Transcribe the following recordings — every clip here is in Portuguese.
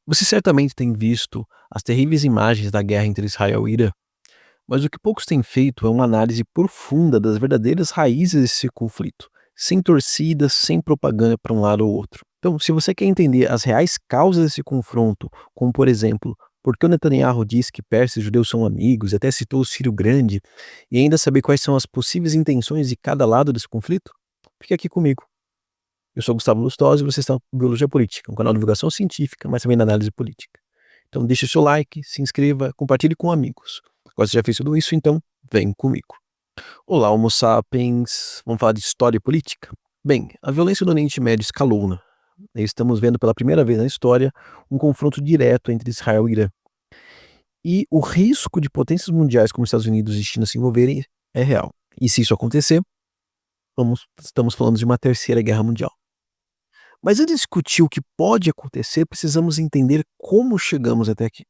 Você certamente tem visto as terríveis imagens da guerra entre Israel e Irã, mas o que poucos têm feito é uma análise profunda das verdadeiras raízes desse conflito, sem torcidas, sem propaganda para um lado ou outro. Então, se você quer entender as reais causas desse confronto, como por exemplo, por que o Netanyahu diz que persas e judeus são amigos, e até citou o Sírio Grande, e ainda saber quais são as possíveis intenções de cada lado desse conflito, fique aqui comigo. Eu sou Gustavo Lustosa e você está no Biologia Política, um canal de divulgação científica, mas também de análise política. Então deixe o seu like, se inscreva, compartilhe com amigos. Agora você já fez tudo isso, então vem comigo. Olá, Homo sapiens. Vamos falar de história e política? Bem, a violência no Oriente Médio escalou, né? Estamos vendo pela primeira vez na história um confronto direto entre Israel e Irã. E o risco de potências mundiais como Estados Unidos e China se envolverem é real. E se isso acontecer, estamos falando de uma terceira guerra mundial. Mas antes de discutir o que pode acontecer, precisamos entender como chegamos até aqui.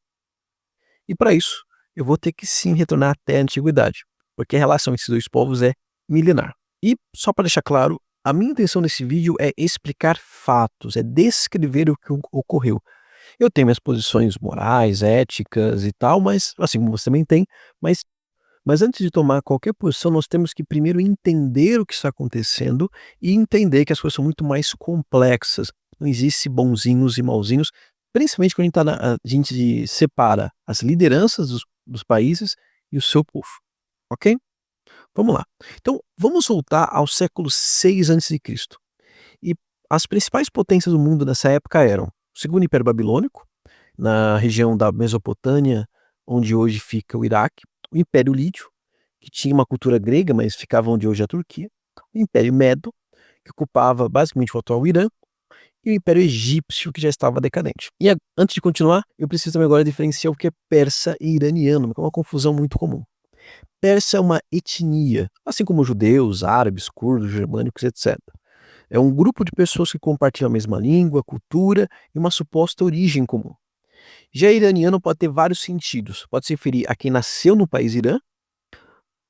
E para isso, eu vou ter que sim retornar até a antiguidade, porque a relação entre esses dois povos é milenar. E só para deixar claro, a minha intenção nesse vídeo é explicar fatos, é descrever o que ocorreu. Eu tenho minhas posições morais, éticas e tal, mas assim como você também tem, mas mas antes de tomar qualquer posição, nós temos que primeiro entender o que está acontecendo e entender que as coisas são muito mais complexas. Não existe bonzinhos e mauzinhos, principalmente quando a gente separa as lideranças dos países e o seu povo, ok? Vamos lá. Então, vamos voltar ao século 6 a.C. E as principais potências do mundo nessa época eram o Segundo Império Babilônico, na região da Mesopotâmia, onde hoje fica o Iraque, o Império Lídio, que tinha uma cultura grega, mas ficava onde hoje é a Turquia, o Império Medo, que ocupava basicamente o atual Irã, e o Império Egípcio, que já estava decadente. E antes de continuar, eu preciso também agora diferenciar o que é persa e iraniano, que é uma confusão muito comum. Persa é uma etnia, assim como judeus, árabes, curdos, germânicos, etc. É um grupo de pessoas que compartilham a mesma língua, cultura e uma suposta origem comum. Já iraniano pode ter vários sentidos. Pode se referir a quem nasceu no país Irã,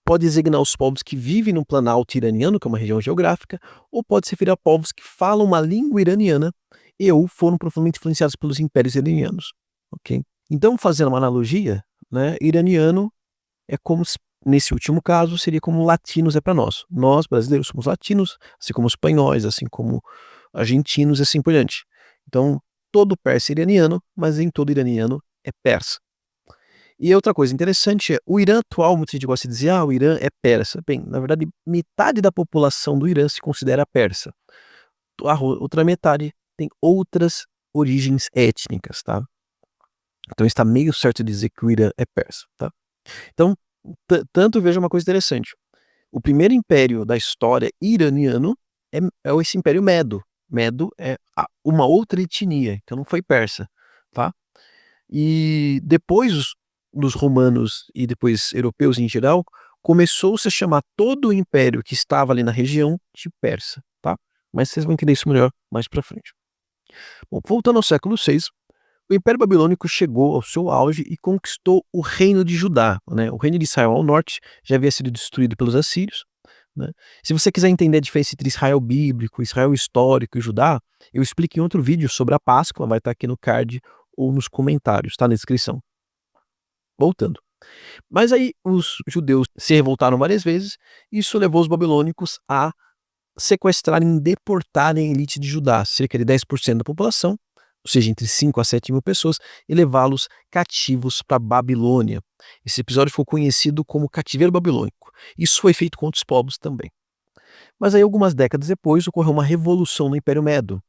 pode designar os povos que vivem no Planalto iraniano, que é uma região geográfica, ou pode se referir a povos que falam uma língua iraniana e ou foram profundamente influenciados pelos impérios iranianos. Ok? Então, fazendo uma analogia, né, iraniano é como se, nesse último caso, seria como latinos é para nós. Nós, brasileiros, somos latinos, assim como espanhóis, assim como argentinos e assim por diante. Então, todo persa é iraniano, mas nem todo iraniano é persa. E outra coisa interessante é, o Irã atual, muita gente gosta de dizer, o Irã é persa. Bem, na verdade, metade da população do Irã se considera persa. Outra metade tem outras origens étnicas, tá? Então está meio certo dizer que o Irã é persa, tá? Então, tanto veja uma coisa interessante. O primeiro império da história iraniano é esse Império Medo. Medo é uma outra etnia, então não foi persa, tá? E depois dos romanos e depois europeus em geral, começou-se a chamar todo o império que estava ali na região de persa, tá? Mas vocês vão entender isso melhor mais pra frente. Bom, voltando ao século VI, o Império Babilônico chegou ao seu auge e conquistou o reino de Judá, né? O reino de Israel ao norte já havia sido destruído pelos assírios, né? Se você quiser entender a diferença entre Israel bíblico, Israel histórico e Judá, eu explico em outro vídeo sobre a Páscoa, vai estar aqui no card ou nos comentários, tá na descrição. Voltando. Mas aí os judeus se revoltaram várias vezes, e isso levou os babilônicos a sequestrarem e deportarem a elite de Judá, cerca de 10% da população, ou seja, entre 5 a 7 mil pessoas, e levá-los cativos para a Babilônia. Esse episódio ficou conhecido como cativeiro babilônico. Isso foi feito com outros povos também. Mas aí, algumas décadas depois, ocorreu uma revolução no Império Medo.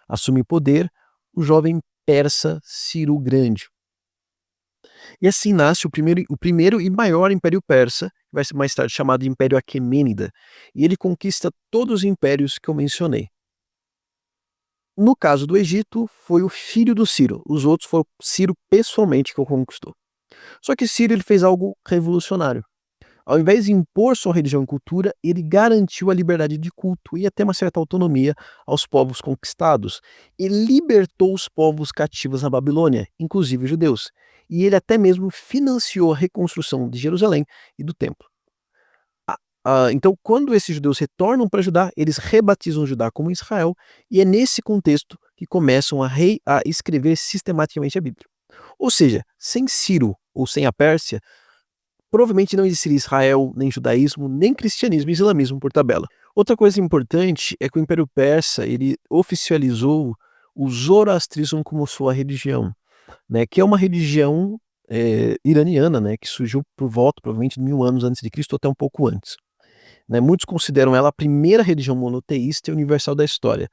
Assumiu o poder o jovem persa Ciro Grande. E assim nasce o primeiro e maior Império Persa, que vai ser mais tarde chamado de Império Aquemênida, e ele conquista todos os impérios que eu mencionei. No caso do Egito, foi o filho do Ciro, os outros foi o Ciro pessoalmente que o conquistou. Só que Ciro ele fez algo revolucionário. Ao invés de impor sua religião e cultura, ele garantiu a liberdade de culto e até uma certa autonomia aos povos conquistados, e libertou os povos cativos na Babilônia, inclusive os judeus. E ele até mesmo financiou a reconstrução de Jerusalém e do templo. Então, quando esses judeus retornam para Judá, eles rebatizam Judá como Israel, e é nesse contexto que começam a escrever sistematicamente a Bíblia. Ou seja, sem Ciro ou sem a Pérsia, provavelmente não existiria Israel, nem judaísmo, nem cristianismo e islamismo por tabela. Outra coisa importante é que o Império Persa ele oficializou o zoroastrismo como sua religião, né, que é uma religião iraniana, né, que surgiu por volta provavelmente de 1000 anos antes de Cristo ou até um pouco antes. Né, muitos consideram ela a primeira religião monoteísta e universal da história.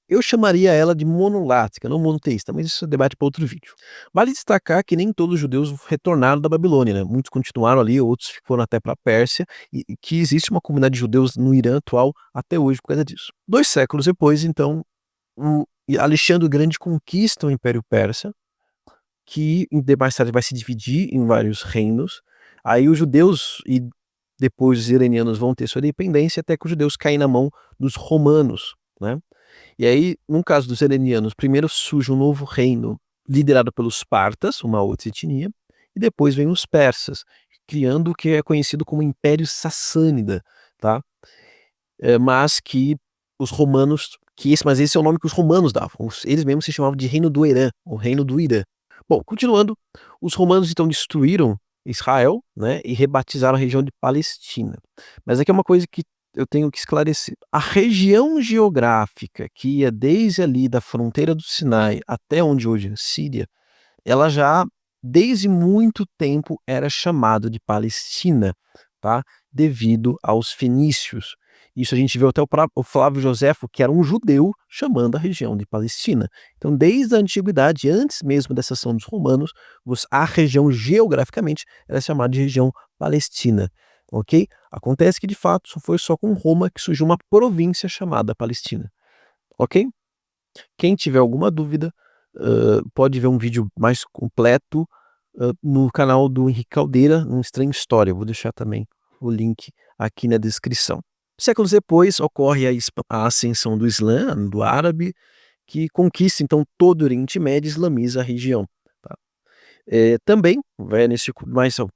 Eu chamaria ela de monolática, não monoteísta, mas isso é debate para outro vídeo. Vale destacar que nem todos os judeus retornaram da Babilônia, né? Muitos continuaram ali, outros foram até para a Pérsia, e que existe uma comunidade de judeus no Irã atual até hoje por causa disso. 2 séculos depois, então, Alexandre o Grande conquista o Império Persa, que mais tarde vai se dividir em vários reinos. Aí os judeus e depois os iranianos vão ter sua independência até que os judeus caem na mão dos romanos, né? E aí, no caso dos iranianos, primeiro surge um novo reino liderado pelos partas, uma outra etnia, e depois vem os persas, criando o que é conhecido como Império Sassânida, tá? Mas que os romanos, mas esse é o nome que os romanos davam, eles mesmos se chamavam de Reino do Irã, o Reino do Irã. Bom, continuando, os romanos então destruíram Israel, né, e rebatizaram a região de Palestina. Mas aqui é uma coisa que eu tenho que esclarecer. A região geográfica que ia desde ali da fronteira do Sinai até onde hoje é a Síria, ela já desde muito tempo era chamada de Palestina, tá? Devido aos fenícios. Isso a gente vê até o Flávio Joséfo, que era um judeu, chamando a região de Palestina. Então, desde a antiguidade, antes mesmo dessa ação dos romanos, a região geograficamente era chamada de região palestina, ok? Acontece que, de fato, foi só com Roma que surgiu uma província chamada Palestina, ok? Quem tiver alguma dúvida, pode ver um vídeo mais completo no canal do Henrique Caldeira, um Estranho História. Eu vou deixar também o link aqui na descrição. Séculos depois, ocorre a ascensão do Islã, do árabe, que conquista então todo o Oriente Médio e islamiza a região. Tá? Também,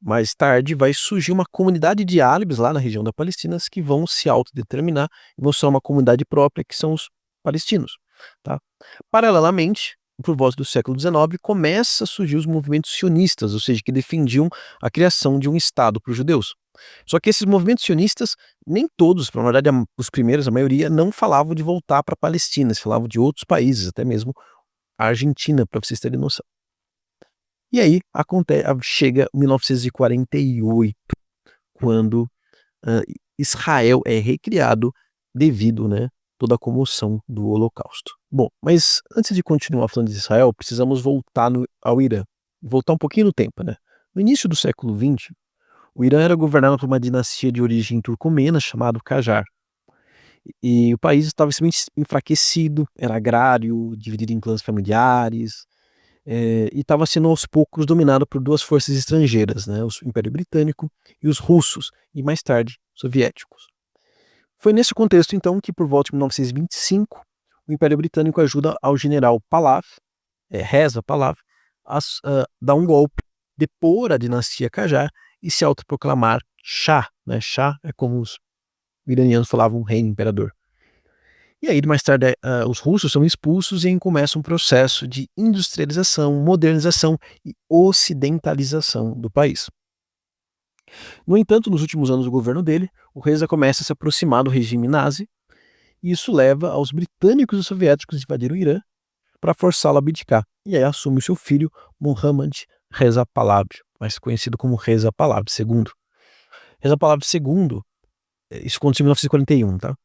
mais tarde, vai surgir uma comunidade de árabes lá na região da Palestina que vão se autodeterminar e vão ser uma comunidade própria, que são os palestinos. Tá? Paralelamente, por volta do século XIX, começa a surgir os movimentos sionistas, ou seja, que defendiam a criação de um Estado para os judeus. Só que esses movimentos sionistas, nem todos, na verdade os primeiros, a maioria, não falavam de voltar para a Palestina, eles falavam de outros países, até mesmo a Argentina, para vocês terem noção. E aí chega 1948, quando Israel é recriado devido, né, toda a comoção do Holocausto. Bom, mas antes de continuar falando de Israel, precisamos voltar ao Irã. Voltar um pouquinho no tempo, né? No início do século XX, o Irã era governado por uma dinastia de origem turcomena chamada Qajar. E o país estava extremamente enfraquecido, era agrário, dividido em clãs familiares, e estava sendo aos poucos dominado por duas forças estrangeiras, né, o Império Britânico e os russos, e mais tarde, soviéticos. Foi nesse contexto, então, que por volta de 1925, o Império Britânico ajuda ao general Pahlavi, Reza Pahlavi, a dar um golpe, depor a dinastia Qajar e se autoproclamar Shah, né? Shah é como os iranianos falavam, rei, imperador. E aí, mais tarde, os russos são expulsos e aí começa um processo de industrialização, modernização e ocidentalização do país. No entanto, nos últimos anos do governo dele, o Reza começa a se aproximar do regime nazi, e isso leva aos britânicos e soviéticos invadir o Irã para forçá-lo a abdicar. E aí assume o seu filho, Mohammad Reza Pahlavi, mais conhecido como Reza Pahlavi II. Reza Pahlavi II, isso aconteceu em 1941, tá?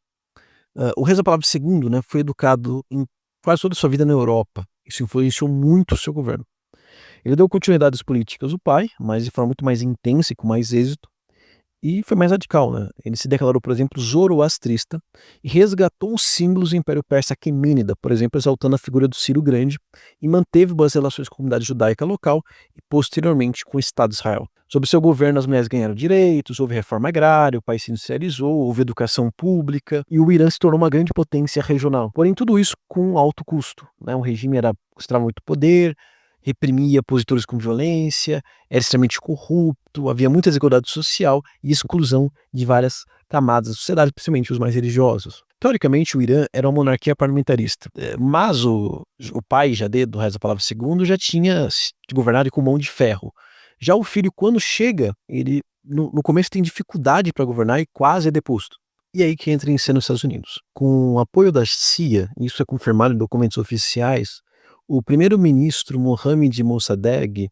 O Reza Pahlavi II, né, foi educado em quase toda a sua vida na Europa. Isso influenciou muito o seu governo. Ele deu continuidade às políticas do pai, mas de forma muito mais intensa e com mais êxito, e foi mais radical, né? Ele se declarou, por exemplo, zoroastrista e resgatou os símbolos do Império Persa Aquemênida, por exemplo, exaltando a figura do Ciro Grande, e manteve boas relações com a comunidade judaica local e, posteriormente, com o Estado de Israel. Sob seu governo, as mulheres ganharam direitos, houve reforma agrária, o país se industrializou, houve educação pública e o Irã se tornou uma grande potência regional. Porém, tudo isso com alto custo, né? O regime custava muito poder, reprimia opositores com violência, era extremamente corrupto, havia muita desigualdade social e exclusão de várias camadas da sociedade, principalmente os mais religiosos. Teoricamente, o Irã era uma monarquia parlamentarista, mas o pai, Jadê, do Reza Palavra II, já tinha governado com mão de ferro. Já o filho, quando chega, ele no começo tem dificuldade para governar e quase é deposto. E aí que entra em cena os Estados Unidos. Com o apoio da CIA, isso é confirmado em documentos oficiais, o primeiro-ministro Mohammad Mossadegh,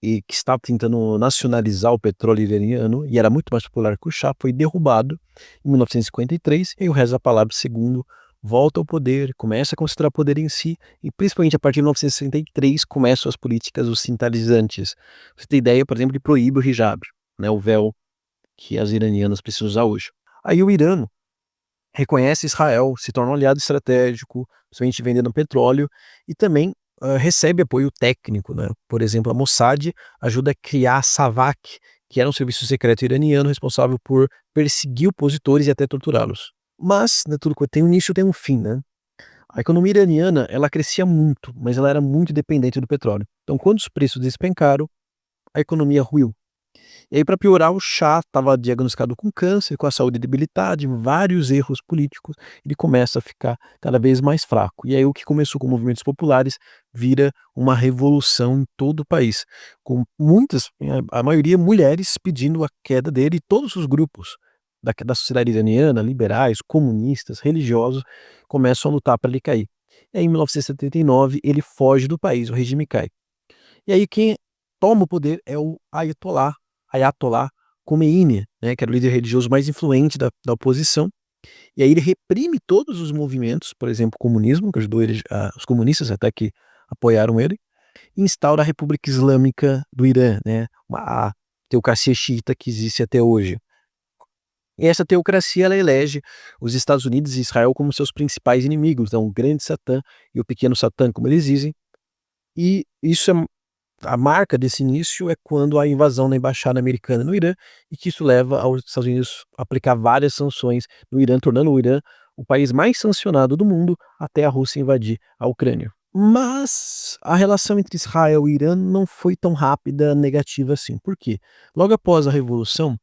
que estava tentando nacionalizar o petróleo iraniano e era muito mais popular que o Shah, foi derrubado em 1953 e o Reza Pahlavi II volta ao poder, começa a considerar poder em si e principalmente a partir de 1963 começam as políticas ocidentalizantes. Você tem ideia, por exemplo, de proíbe o hijab, né, o véu que as iranianas precisam usar hoje. Aí o Irã reconhece Israel, se torna um aliado estratégico, principalmente vendendo petróleo, e também recebe apoio técnico, né? Por exemplo, a Mossad ajuda a criar a SAVAK, que era um serviço secreto iraniano responsável por perseguir opositores e até torturá-los. Mas, né, tudo que tem um início tem um fim, né? A economia iraniana, ela crescia muito, mas ela era muito dependente do petróleo. Então, quando os preços despencaram, a economia ruiu. E aí, para piorar, o Shah estava diagnosticado com câncer, com a saúde debilitada, vários erros políticos, ele começa a ficar cada vez mais fraco. E aí o que começou com movimentos populares vira uma revolução em todo o país, com muitas, a maioria mulheres pedindo a queda dele, e todos os grupos da sociedade iraniana, liberais, comunistas, religiosos, começam a lutar para ele cair. E aí, em 1979, ele foge do país, o regime cai. E aí quem toma o poder é o Ayatollah Khomeini, né, que era o líder religioso mais influente da oposição. E aí ele reprime todos os movimentos, por exemplo, o comunismo, que ajudou ele, os comunistas até que apoiaram ele, e instaura a República Islâmica do Irã, né, a teocracia xiita que existe até hoje. E essa teocracia ela elege os Estados Unidos e Israel como seus principais inimigos, então o grande Satã e o pequeno Satã, como eles dizem, e isso é a marca desse início é quando a invasão da embaixada americana no Irã e que isso leva aos Estados Unidos a aplicar várias sanções no Irã, tornando o Irã o país mais sancionado do mundo até a Rússia invadir a Ucrânia. Mas a relação entre Israel e Irã não foi tão rápida, negativa assim. Por quê? Logo após a Revolução,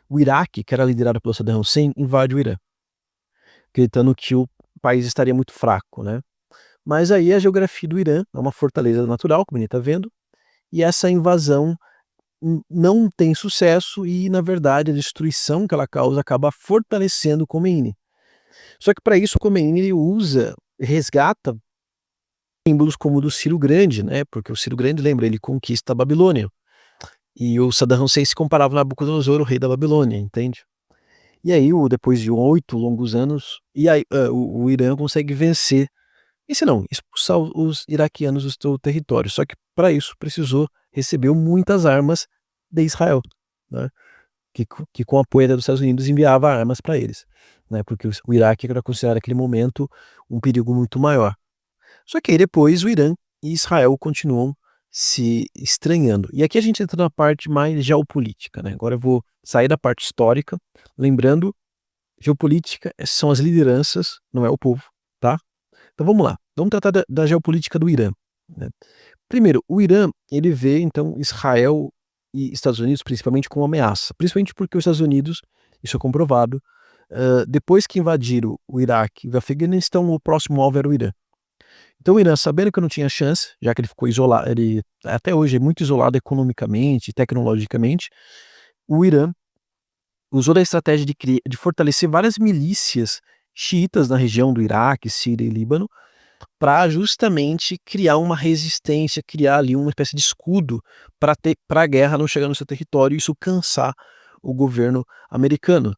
o Iraque, que era liderado pelo Saddam Hussein, invade o Irã, acreditando que o país estaria muito fraco, né? Mas aí a geografia do Irã é uma fortaleza natural, como a gente está vendo, e essa invasão não tem sucesso e, na verdade, a destruição que ela causa acaba fortalecendo o Khomeini. Só que para isso o Khomeini ele resgata símbolos como o do Ciro Grande, né? Porque o Ciro Grande, lembra, ele conquista a Babilônia. E o Saddam Hussein se comparava a Nabucodonosor, o rei da Babilônia, entende? E aí, depois de 8 longos anos, e aí, o Irã consegue vencer. E se não, expulsar os iraquianos do seu território. Só que para isso precisou recebeu muitas armas de Israel, né, que com o apoio dos Estados Unidos enviava armas para eles, né, porque o Iraque era considerado naquele momento um perigo muito maior. Só que aí depois o Irã e Israel continuam se estranhando. E aqui a gente entra na parte mais geopolítica, né? Agora eu vou sair da parte histórica, lembrando, geopolítica são as lideranças, não é o povo, tá? Então vamos lá, vamos tratar da geopolítica do Irã, né. Primeiro, o Irã, ele vê então Israel e Estados Unidos principalmente como ameaça, principalmente porque os Estados Unidos, isso é comprovado, depois que invadiram o Iraque e o Afeganistão, o próximo alvo era o Irã. Então o Irã, sabendo que não tinha chance, já que ele ficou isolado, ele até hoje é muito isolado economicamente, tecnologicamente, o Irã usou da estratégia de fortalecer várias milícias xiitas na região do Iraque, Síria e Líbano, para justamente criar uma resistência, criar ali uma espécie de escudo para a guerra não chegar no seu território e isso cansar o governo americano.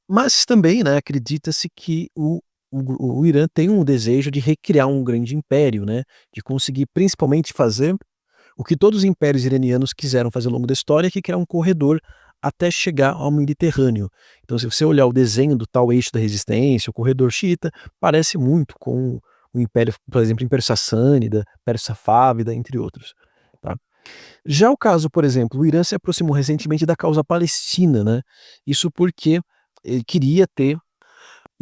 Mas também, né, acredita-se que o Irã tem um desejo de recriar um grande império, né, de conseguir principalmente fazer o que todos os impérios iranianos quiseram fazer ao longo da história, que é criar um corredor até chegar ao Mediterrâneo. Então, se você olhar o desenho do tal eixo da resistência, o corredor xiita, parece muito com o império, por exemplo, Império Sassânida, Império Safávida, entre outros. Tá? Já o caso, por exemplo, o Irã se aproximou recentemente da causa palestina, né? Isso porque ele queria ter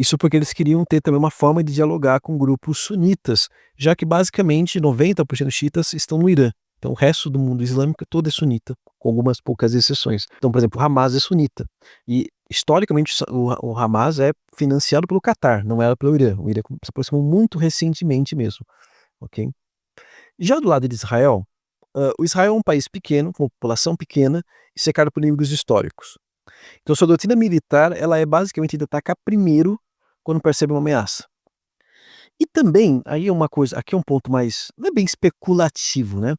Isso porque eles queriam ter também uma forma de dialogar com grupos sunitas, já que basicamente 90% dos xiitas estão no Irã. Então o resto do mundo islâmico todo é sunita, com algumas poucas exceções. Então, por exemplo, o Hamas é sunita. E historicamente o Hamas é financiado pelo Catar, não era pelo Irã. O Irã se aproximou muito recentemente mesmo, ok? Já do lado de Israel, o Israel é um país pequeno, com população pequena e cercado por inimigos históricos. Então sua doutrina militar, ela é basicamente de atacar primeiro quando percebe uma ameaça. E também, aí é uma coisa, aqui é um ponto mais, não é bem especulativo, né?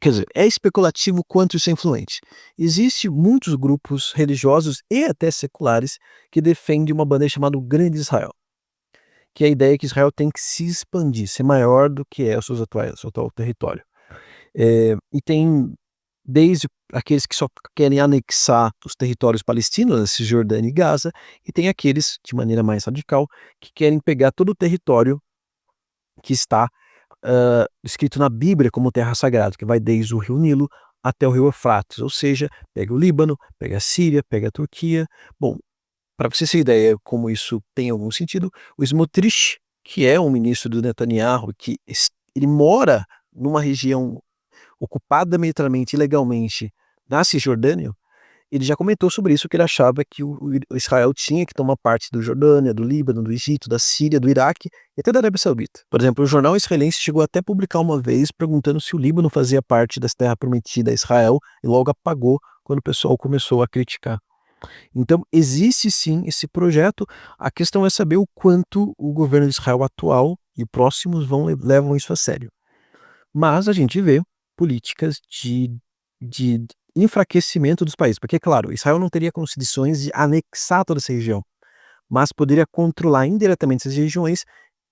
Quer dizer, é especulativo quanto isso é influente. Existem muitos grupos religiosos e até seculares que defendem uma bandeira chamada o Grande Israel, que é a ideia que Israel tem que se expandir, ser maior do que é o seu atual território. E tem desde aqueles que só querem anexar os territórios palestinos, Cisjordânia e Gaza, e tem aqueles, de maneira mais radical, que querem pegar todo o território que está escrito na Bíblia como terra sagrada, que vai desde o rio Nilo até o rio Eufrates, ou seja, pega o Líbano, pega a Síria, pega a Turquia. Bom, para você ter ideia como isso tem algum sentido, o Smotrich, que é um ministro do Netanyahu, que ele mora numa região ocupada militarmente, ilegalmente, na Cisjordânia, ele já comentou sobre isso, que ele achava que o Israel tinha que tomar parte do Jordânia, do Líbano, do Egito, da Síria, do Iraque e até da Arábia Saudita. Por exemplo, o jornal israelense chegou até a publicar uma vez perguntando se o Líbano fazia parte dessa terra prometida a Israel e logo apagou quando o pessoal começou a criticar. Então, existe sim esse projeto, a questão é saber o quanto o governo de Israel atual e próximos levam isso a sério. Mas a gente vê políticas de enfraquecimento dos países, porque, claro, Israel não teria condições de anexar toda essa região, mas poderia controlar indiretamente essas regiões,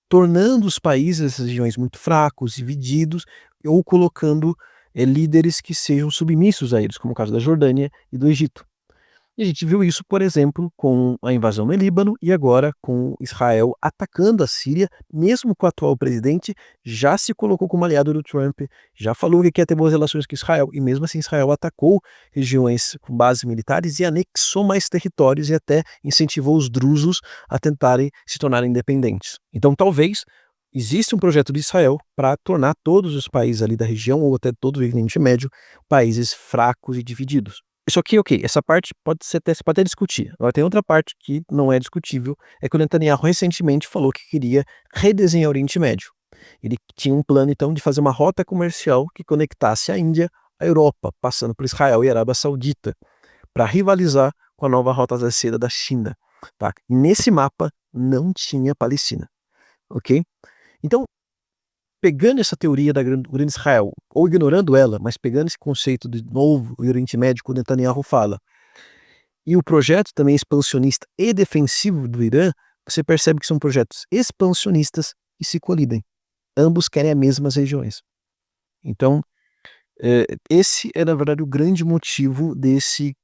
tornando os países, essas regiões, muito fracos, divididos, ou colocando líderes que sejam submissos a eles, como o caso da Jordânia e do Egito. E a gente viu isso, por exemplo, com a invasão no Líbano e agora com Israel atacando a Síria, mesmo com o atual presidente já se colocou como aliado do Trump, já falou que quer ter boas relações com Israel, e mesmo assim Israel atacou regiões com bases militares e anexou mais territórios e até incentivou os drusos a tentarem se tornarem independentes. Então talvez exista um projeto de Israel para tornar todos os países ali da região, ou até todo o Oriente Médio, países fracos e divididos. Isso aqui, ok, essa parte você pode até discutir. Agora tem outra parte que não é discutível, é que o Netanyahu recentemente falou que queria redesenhar o Oriente Médio. Ele tinha um plano, então, de fazer uma rota comercial que conectasse a Índia à Europa, passando por Israel e Arábia Saudita, para rivalizar com a nova rota da seda da China. Tá? E nesse mapa não tinha Palestina, ok? Então, pegando essa teoria do Grande Israel, ou ignorando ela, mas pegando esse conceito de novo Oriente Médio que o Netanyahu fala, e o projeto também expansionista e defensivo do Irã, você percebe que são projetos expansionistas e se colidem. Ambos querem as mesmas regiões. Então, esse é, na verdade, o grande motivo desse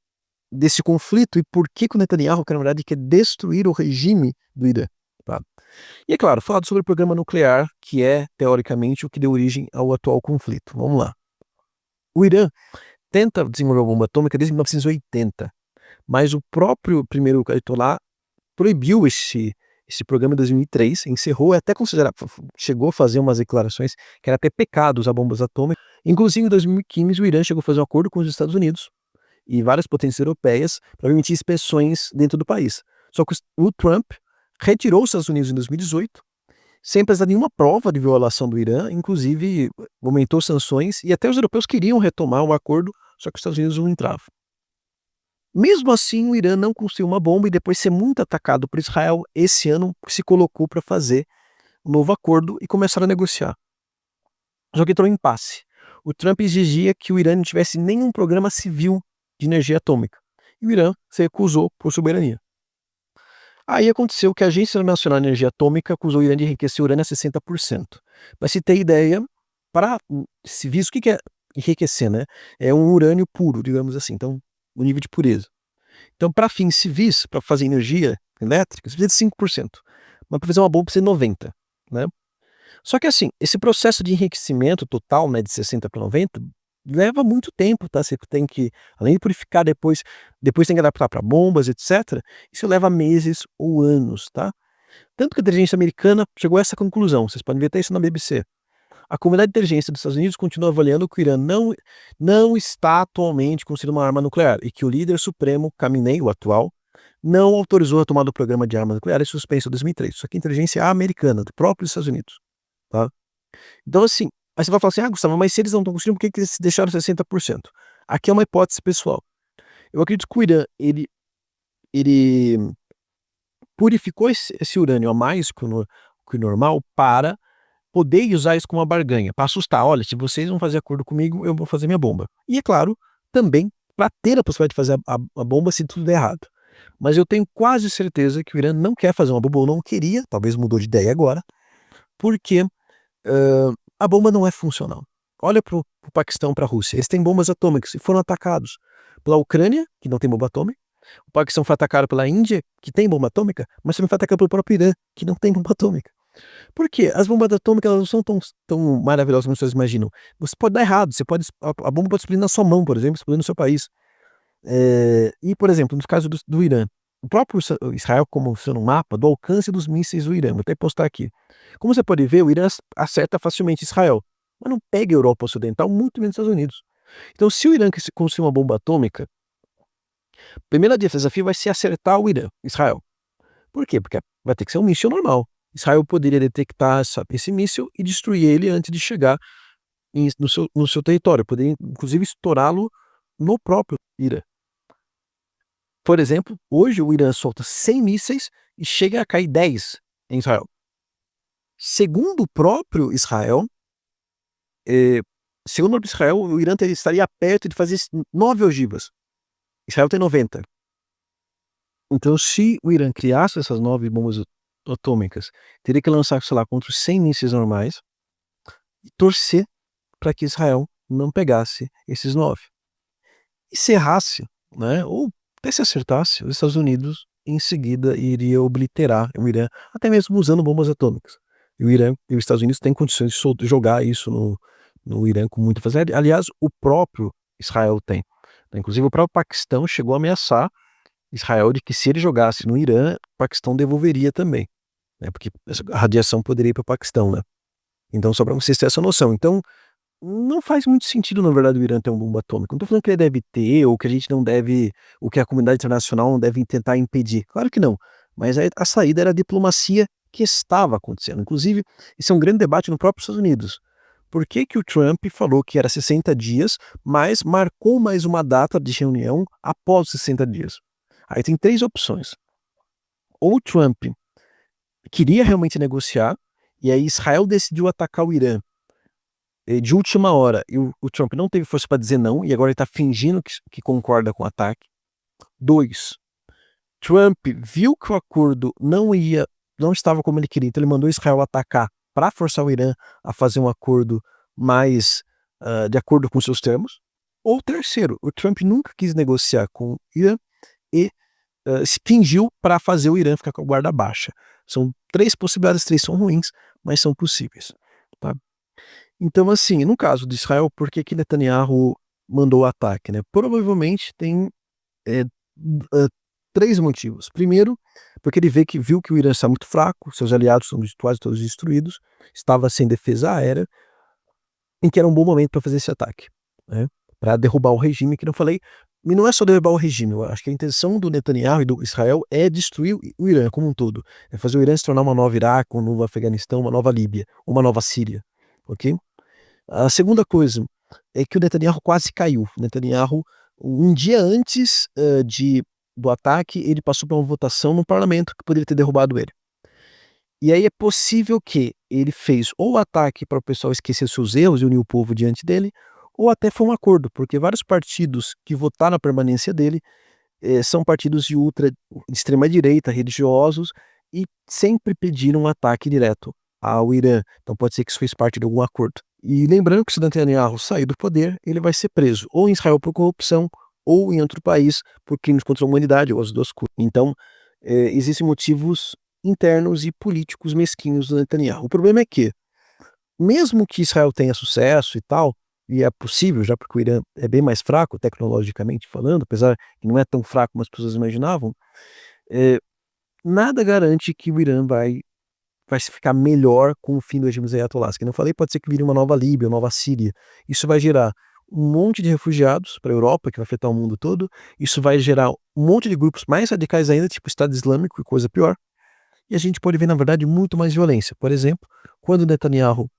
conflito e por que o Netanyahu, na verdade, quer destruir o regime do Irã. Tá? E é claro, falado sobre o programa nuclear, que é, teoricamente, o que deu origem ao atual conflito. Vamos lá. O Irã tenta desenvolver uma bomba atômica desde 1980, mas o próprio primeiro Ayatollah proibiu esse programa em 2003, encerrou e até chegou a fazer umas declarações que era até pecado usar bombas atômicas. Inclusive, em 2015, o Irã chegou a fazer um acordo com os Estados Unidos e várias potências europeias para permitir inspeções dentro do país. Só que o Trump retirou os Estados Unidos em 2018, sem apresentar nenhuma prova de violação do Irã, inclusive aumentou sanções e até os europeus queriam retomar o acordo, só que os Estados Unidos não entravam. Mesmo assim, o Irã não construiu uma bomba e depois de ser muito atacado por Israel, esse ano se colocou para fazer um novo acordo e começaram a negociar. Só que entrou em impasse. O Trump exigia que o Irã não tivesse nenhum programa civil de energia atômica. E o Irã se recusou por soberania. Aí aconteceu que a Agência Internacional de Energia Atômica acusou o Irã de enriquecer urânio a 60%. Mas se ter ideia, para civis, o que é enriquecer, né? É um urânio puro, digamos assim, então o nível de pureza. Então, para fins civis, para fazer energia elétrica, você precisa de 5%. Mas para fazer uma bomba precisa de 90%. Né? Só que assim, esse processo de enriquecimento total, né, de 60 para 90, leva muito tempo, tá? Você tem que, além de purificar depois tem que adaptar para bombas, etc. Isso leva meses ou anos, tá? Tanto que a inteligência americana chegou a essa conclusão, vocês podem ver até isso na BBC. A comunidade de inteligência dos Estados Unidos continua avaliando que o Irã não está atualmente considerando uma arma nuclear e que o líder supremo, Khamenei, o atual, não autorizou a tomada do programa de armas nucleares suspenso em 2003. Isso aqui é inteligência americana, do próprio Estados Unidos, tá? Então assim, aí você vai falar assim: "Ah, Gustavo, mas se eles não estão conseguindo, por que que eles deixaram 60%?" Aqui é uma hipótese pessoal. Eu acredito que o Irã, ele purificou esse urânio a mais que o normal para poder usar isso como uma barganha, para assustar: "Olha, se vocês vão fazer acordo comigo, eu vou fazer minha bomba". E é claro, também para ter a possibilidade de fazer a bomba se tudo der errado. Mas eu tenho quase certeza que o Irã não quer fazer uma bomba, ou não queria, talvez mudou de ideia agora, porque, a bomba não é funcional. Olha para o Paquistão, para a Rússia, eles têm bombas atômicas e foram atacados pela Ucrânia, que não tem bomba atômica, o Paquistão foi atacado pela Índia, que tem bomba atômica, mas também foi atacado pelo próprio Irã, que não tem bomba atômica. Por quê? As bombas atômicas, elas não são tão maravilhosas como vocês imaginam. Você pode dar errado, você pode a bomba pode explodir na sua mão, por exemplo, explodir no seu país. E, por exemplo, no caso do Irã, o próprio Israel, como mostrou no mapa, do alcance dos mísseis do Irã, vou até postar aqui. Como você pode ver, o Irã acerta facilmente Israel, mas não pega a Europa Ocidental, muito menos os Estados Unidos. Então, se o Irã construir uma bomba atômica, o primeiro desafio vai ser acertar o Irã, Israel. Por quê? Porque vai ter que ser um míssil normal. Israel poderia detectar esse míssil e destruir ele antes de chegar no seu território, poderia inclusive estourá-lo no próprio Irã. Por exemplo, hoje o Irã solta 100 mísseis e chega a cair 10 em Israel. Segundo o próprio Israel, eh, segundo o próprio Israel, o Irã estaria perto de fazer 9 ogivas. Israel tem 90. Então, se o Irã criasse essas 9 bombas atômicas, teria que lançar, sei lá, contra os 100 mísseis normais e torcer para que Israel não pegasse esses 9. E se errasse, né, ou até se acertasse, os Estados Unidos em seguida iria obliterar o Irã, até mesmo usando bombas atômicas. E o Irã e os Estados Unidos têm condições de jogar isso no Irã com muita facilidade. Aliás, o próprio Israel tem. Inclusive, o próprio Paquistão chegou a ameaçar Israel de que, se ele jogasse no Irã, o Paquistão devolveria também, né, porque a radiação poderia ir para o Paquistão, né. Então, só para vocês terem essa noção. Então, não faz muito sentido, na verdade, o Irã ter uma bomba atômica. Não tô falando que ele deve ter, ou que a gente não deve, ou que a comunidade internacional não deve tentar impedir. Claro que não. Mas a saída era a diplomacia que estava acontecendo. Inclusive, esse é um grande debate no próprio Estados Unidos. Por que que o Trump falou que era 60 dias, mas marcou mais uma data de reunião após os 60 dias? Aí tem 3 opções. Ou o Trump queria realmente negociar, e aí Israel decidiu atacar o Irã de última hora, e o Trump não teve força para dizer não, e agora ele está fingindo que concorda com o ataque. 2, Trump viu que o acordo não estava como ele queria, então ele mandou Israel atacar para forçar o Irã a fazer um acordo mais de acordo com seus termos. Ou terceiro, o Trump nunca quis negociar com o Irã e se fingiu para fazer o Irã ficar com a guarda baixa. São 3 possibilidades, 3 são ruins, mas são possíveis, tá? Então, assim, no caso de Israel, por que que Netanyahu mandou o ataque, né? Provavelmente tem, eh, 3 motivos. Primeiro, porque ele viu que o Irã está muito fraco, seus aliados são quase todos destruídos, estava sem defesa aérea, e que era um bom momento para fazer esse ataque, né, pra derrubar o regime, que não falei, e não é só derrubar o regime, eu acho que a intenção do Netanyahu e do Israel é destruir o Irã como um todo, é fazer o Irã se tornar uma nova Iraque, um novo Afeganistão, uma nova Líbia, uma nova Síria, ok? A segunda coisa é que o Netanyahu quase caiu. O Netanyahu, um dia antes, do ataque, ele passou por uma votação no parlamento que poderia ter derrubado ele. E aí é possível que ele fez ou o ataque para o pessoal esquecer seus erros e unir o povo diante dele, ou até foi um acordo, porque vários partidos que votaram a permanência dele, são partidos de extrema direita, religiosos, e sempre pediram um ataque direto ao Irã. Então pode ser que isso fez parte de algum acordo. E lembrando que, se Netanyahu sair do poder, ele vai ser preso ou em Israel por corrupção, ou em outro país por crimes contra a humanidade, ou as duas coisas. Então, existem motivos internos e políticos mesquinhos do Netanyahu. O problema é que, mesmo que Israel tenha sucesso e tal, e é possível já porque o Irã é bem mais fraco tecnologicamente falando, apesar que não é tão fraco como as pessoas imaginavam, eh, nada garante que o Irã vai se ficar melhor com o fim do regime dos ayatollahs. Que nem eu falei, pode ser que vire uma nova Líbia, uma nova Síria. Isso vai gerar um monte de refugiados para a Europa, que vai afetar o mundo todo. Isso vai gerar um monte de grupos mais radicais ainda, tipo Estado Islâmico e coisa pior. E a gente pode ver, na verdade, muito mais violência. Por exemplo, quando Netanyahu,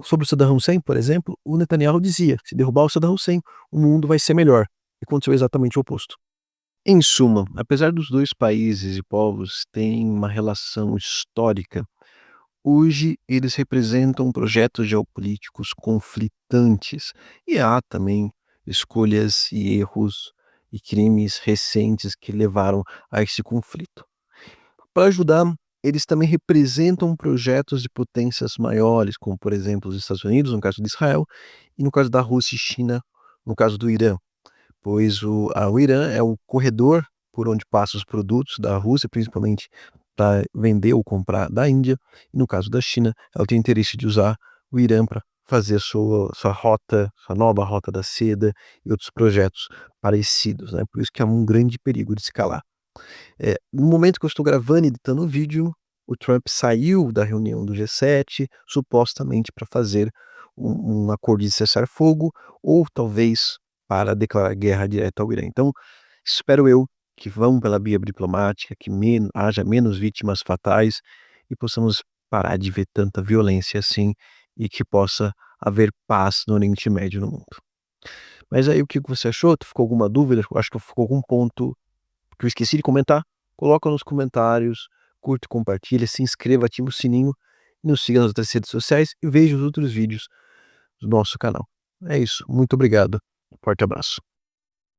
sobre o Saddam Hussein, por exemplo, o Netanyahu dizia: se derrubar o Saddam Hussein, o mundo vai ser melhor. E aconteceu exatamente o oposto. Em suma, apesar dos dois países e povos terem uma relação histórica, hoje eles representam projetos geopolíticos conflitantes e há também escolhas e erros e crimes recentes que levaram a esse conflito. Para ajudar, eles também representam projetos de potências maiores, como por exemplo os Estados Unidos, no caso de Israel, e no caso da Rússia e China, no caso do Irã, pois o Irã é o corredor por onde passam os produtos da Rússia, principalmente para vender ou comprar da Índia, e no caso da China, ela tem interesse de usar o Irã para fazer sua rota, sua nova rota da seda e outros projetos parecidos, né, por isso que há um grande perigo de escalar. No momento que eu estou gravando e editando o vídeo, o Trump saiu da reunião do G7, supostamente para fazer um acordo de cessar-fogo, ou talvez para declarar guerra direta ao Irã. Então, espero eu que vão pela via diplomática, que haja menos vítimas fatais e possamos parar de ver tanta violência assim e que possa haver paz no Oriente Médio e no mundo. Mas aí o que você achou? Ficou alguma dúvida? Acho que ficou algum ponto que eu esqueci de comentar? Coloca nos comentários, curte, compartilha, se inscreva, ativa o sininho, nos siga nas outras redes sociais e veja os outros vídeos do nosso canal. É isso, muito obrigado, forte abraço.